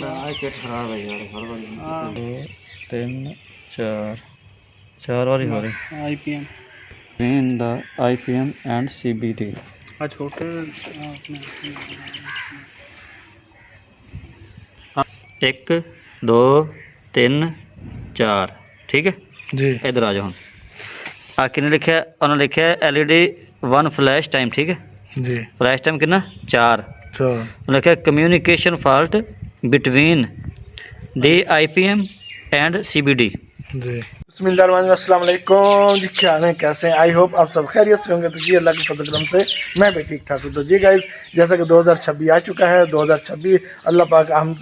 Kit खराब है यार हर बार। 2 3 4 4 बारी हो रही IPM between the IPM and CBD। छोटे 1 2 3 4 ठीक है जी इधर आ जाओ हम आ किने लिखा उन्होंने लिखा LED 1 फ्लैश टाइम ठीक है जी फ्लैश टाइम कितना 4 चलो लिखा communication fault between the IPM and CBD। जी बिस्मिल्लाहिर्रहमानिर्रहीम जी, क्या हाल है, कैसे हैं? आई होप आप सब खैरियत से होंगे। तो जी अल्लाह के फजल करम से मैं भी ठीक ठाक हूँ। तो जी गाइस, जैसा कि 2026 आ चुका है, 2026 अल्लाह पाक हम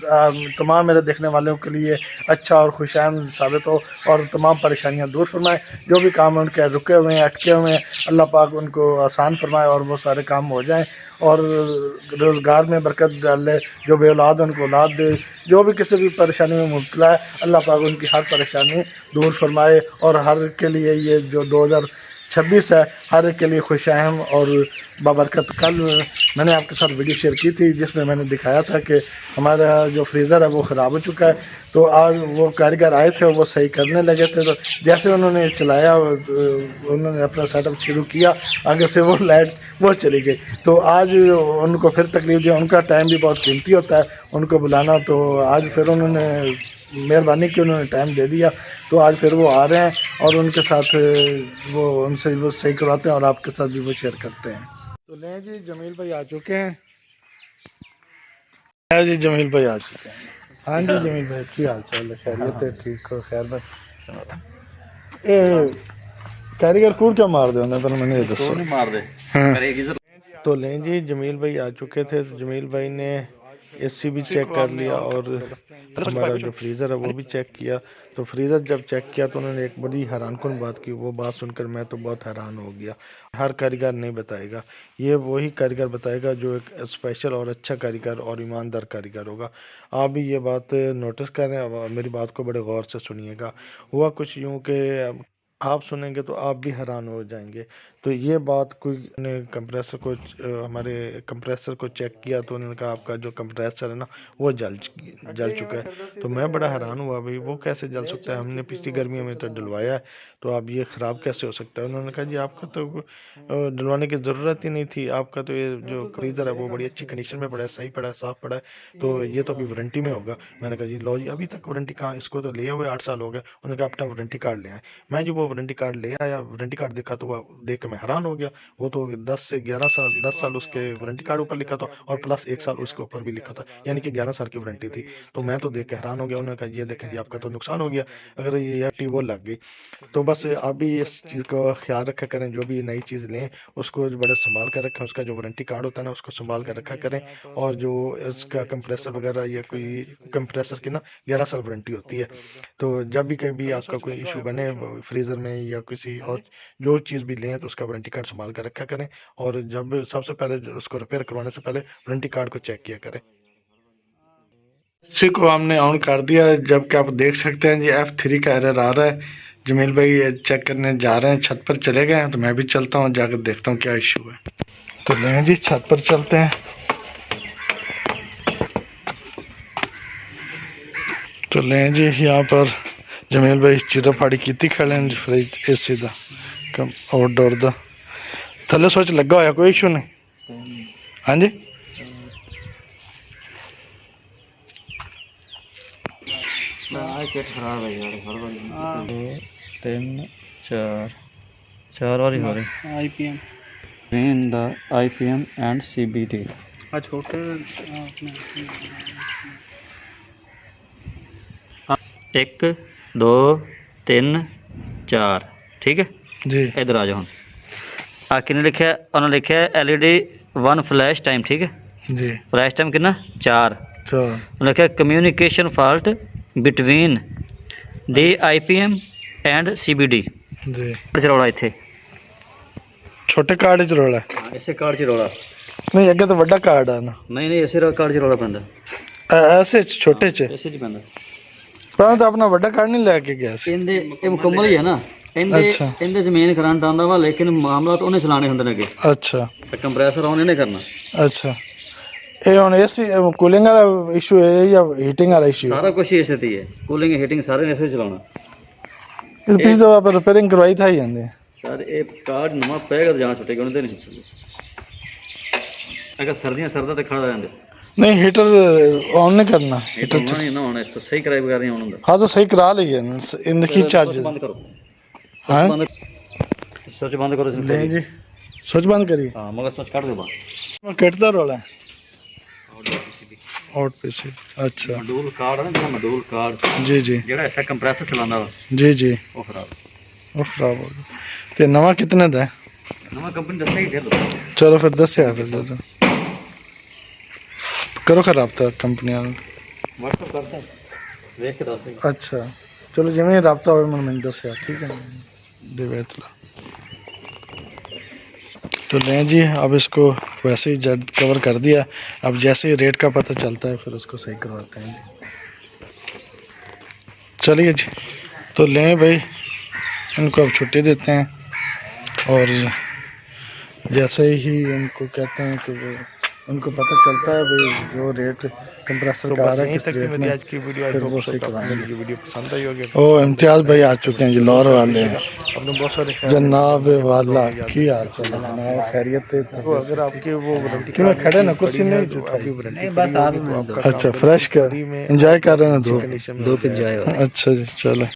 तमाम मेरे देखने वालों के लिए अच्छा और खुशामद साबित हो और तमाम परेशानियाँ दूर फरमाए। जो भी काम उनके रुके हुए हैं, अटके हुए हैं, अल्लाह पाक उनको आसान फरमाए और वो सारे काम हो जाएँ और रोज़गार में बरकत डाले। जो बे औलाद उनको औलाद दे। जो भी किसी भी परेशानी में मुब्तला है, अल्लाह पाक उनकी हर परेशानी दूर फरमाए और हर के लिए ये जो 2026 है हर एक के लिए खुशाम और बाबरकत। कल मैंने आपके साथ वीडियो शेयर की थी जिसमें मैंने दिखाया था कि हमारा जो फ्रीज़र है वो ख़राब हो चुका है। तो आज वो कारीगर आए थे, वो सही करने लगे थे। तो जैसे उन्होंने चलाया, उन्होंने अपना सेटअप शुरू किया, आगे से वो लाइट वो चली गई। तो आज उनको फिर तकलीफ दी। उनका टाइम भी बहुत कीमती होता है, उनको बुलाना। तो आज फिर उन्होंने मेहरबानी की, उन्होंने टाइम दे दिया। तो आज फिर वो आ रहे हैं और उनके साथ वो उनसे वो सही करवाते हैं और आपके साथ भी वो शेयर करते हैं। तो लें जी, जमील भाई आ चुके हैं। है जी, जमील भाई आ चुके हैं। हाँ जी जमील भाई, की हाल चाल है? खैरियत है? ठीक हो? खैर भाई ए कारीगर कूड़ क्या मार दे उन्हें, पर मैंने ये दसो नहीं मार दे हाँ। करेगी सर। तो लें जी, जमील भाई आ चुके थे। तो जमील भाई ने एसी भी चेक कर लिया और हमारा जो फ्रीज़र है वो भी चेक किया। तो फ्रीज़र जब चेक किया तो उन्होंने एक बड़ी हैरानकुन बात की। वो बात सुनकर मैं तो बहुत हैरान हो गया। हर कारीगर नहीं बताएगा, ये वही कारीगर बताएगा जो एक स्पेशल और अच्छा कारीगर और ईमानदार कारीगर होगा। आप भी ये बात नोटिस करें और मेरी बात को बड़े गौर से सुनिएगा। हुआ कुछ यूँ कि आप सुनेंगे तो आप भी हैरान हो जाएंगे। तो ये बात कोई ने कंप्रेसर को हमारे कंप्रेसर को चेक किया तो उन्होंने कहा आपका जो कंप्रेसर है ना वो जल चुका है। तो मैं बड़ा हैरान हुआ, भाई वो कैसे जल सकता है, हमने पिछली गर्मियों में तो डलवाया है, तो अब ये ख़राब कैसे हो सकता है। उन्होंने कहा जी आपका तो डलवाने की ज़रूरत ही नहीं थी, आपका तो ये जो फ्रीज़र है वो बड़ी अच्छी कंडीशन में पड़ा है, सही पड़ा है, साफ़ पड़ा है, तो ये तो अभी वारंटी में होगा। मैंने कहा जी लो जी, अभी तक वारंटी कहाँ, इसको तो लिए हुए 8 साल हो गए। उन्होंने कहा अपना वारंटी कार्ड ले आए। मैं जो वो वारंटी कार्ड ले आया, वारंटी कार्ड देखा तो वो देख के मैं हैरान हो गया। वो तो 10 से 11 साल 10 साल उसके वारंटी कार्ड ऊपर लिखा था और प्लस 1 साल उसके ऊपर भी लिखा था, यानी कि 11 साल की वारंटी थी। तो मैं तो देख के हैरान हो गया। उन्होंने कहा ये देखें जी आपका तो नुकसान हो गया अगर ये एफटी वो लग गई। तो बस आप भी इस चीज़ का ख्याल रखा करें, जो भी नई चीज़ लें उसको बड़ा संभाल कर रखें, उसका जो वारंटी कार्ड होता है ना उसको संभाल कर रखा करें। और जो इसका कंप्रेसर वगैरह या कोई कंप्रेसर की ना 11 साल वारंटी होती है। तो जब भी कभी आपका कोई इशू बने फ्रीज़र में या किसी और जो चीज़ भी लें तो उसका वारंटी कार्ड संभाल कर रखा करें। और जब सबसे पहले उसको रिपेयर करवाने से पहले वारंटी कार्ड को चेक किया करें। इसी को हमने ऑन कर दिया, जबकि आप देख सकते हैं जी F3 का एरर आ रहा है। जमील भाई ये चेक करने जा रहे हैं, छत पर चले गए हैं। तो मैं भी चलता हूँ, जाकर देखता हूँ क्या इशू है। तो लें जी, छत पर चलते हैं। तो लें जी, यहाँ पर जमील भाई चीरा फाड़ी की खड़े हैं फ्रिज AC का कम आउटडोर का थले सोच लगा होया, कोई इशू नहीं। हाँ जी किट खराब है यार हर बार। 2 3 4 4 बारी हो रही IPM between the IPM and CBD। छोटे 1 2 3 4 ठीक है जी इधर आ जाओ हम आ किने लिखा उन्होंने लिखा LED 1 फ्लैश टाइम ठीक है जी फ्लैश टाइम कितना 4 चलो लिखा communication fault between the IPM and CBD। जी चरौड़ा इत्थे छोटे कार्ड च रोला है। इसे कार्ड चरौड़ा नहीं, अगे तो बड़ा कार्ड है ना। नहीं इसे कार्ड चरौड़ा पैंदा ऐसे छोटे च इसे च पैंदा पर तो अपना बड़ा कार्ड नहीं लेके गया सी। ਇਹਦੇ ਇਹ ਮੁਕੰਮਲ ਹੀ ਹੈ ਨਾ ਇਹਦੇ ਅੱਛਾ ਇਹਦੇ ਜ਼ਮੀਨ ਕਰੰਟ ਆਉਂਦਾ ਵਾ ਲੇਕਿਨ ਮਾਮਲਾ ਤਾਂ ਉਹਨੇ ਚਲਾਣੇ ਹੁੰਦੇ ਨੇ ਅੱਗੇ अच्छा ਕੰਪਰੈਸਰ ਆਨ ਇਹਨੇ ਕਰਨਾ अच्छा ਇਹ ਹੁਣ ਏਸੀ ਕੂਲਿੰਗ ਵਾਲਾ ਇਸ਼ੂ ਹੈ ਜਾਂ ਹੀਟਿੰਗ ਵਾਲਾ ਇਸ਼ੂ? ਸਾਰਾ ਕੁਝ ਇਸੇ ਤੇ ਹੀ ਹੈ, ਕੂਲਿੰਗ ਹੀਟਿੰਗ ਸਾਰੇ ਨੇ ਇਸੇ ਚਲਾਉਣਾ। ਇਹ ਪਿਛਲੀ ਦਫਾ ਆਪਾਂ ਰਿਪੇਅਰਿੰਗ ਕਰਵਾਈ ਥਾ ਹੀ ਜਾਂਦੇ ਸਰ ਇਹ ਕਾਰਡ ਨਵਾਂ ਪਏਗਾ ਤਾਂ ਜਾਨ ਛੁੱਟੇਗਾ, ਉਹਨੇ ਨਹੀਂ ਛੁੱਟੇਗਾ। ਅਗਰ ਸਰਦਾ ਤੇ ਖੜਾ ਜਾਂਦੇ नहीं हीटर ऑन नहीं करना, हीटर नहीं ना होना, इसको सही कराए बगैर नहीं होना। हाँ तो सही करा ली है इनकी चार्ज। बंद करो, हाँ स्विच बंद करो इसमें। नहीं जी स्विच बंद करिए। हाँ मगर स्विच काट दो बाहर। कटता रोला है आउट पीसी। अच्छा मॉड्यूल कार्ड है ना, मॉड्यूल कार्ड जी जी जेड़ा ऐसा कंप्रेसर चलाना वा जी जी वो खराब हो गया। ते नवा कितने दा है? नवा कंपनी दस ही दे। चलो फिर 10,000 फिर दे दो, करो खराब था कंपनी वाले। व्हाट्सएप करते हैं देख के दस। अच्छा चलो जिमें रबता हो मैंने 10,000 ठीक है दे बेतला। तो लें जी अब इसको वैसे ही जड़ कवर कर दिया, अब जैसे ही रेट का पता चलता है फिर उसको सही करवाते हैं। चलिए जी तो लें भाई, इनको अब छुट्टी देते हैं और जैसे ही इनको कहते हैं कि वो उनको पता चलता है भाई जो रेट कंप्रेसर का आ रहा है किस रेट में, आज की वीडियो फिर वो सही कराएंगे। की वीडियो पसंद आई होगी। ओ इम्तियाज भाई आ चुके हैं जी, लाहौर वाले हैं। अपने बहुत सारे जनाब वाला की हाल चाल है जनाब, खैरियत है? तो अगर आपके वो वारंटी क्यों खड़े ना कुर्सी नहीं जो आपकी वारंटी बस आप तो आपका अच्छा फ्रेश कर एंजॉय कर रहे हैं दो कंडीशन में दो पे जाए। अच्छा जी चलो।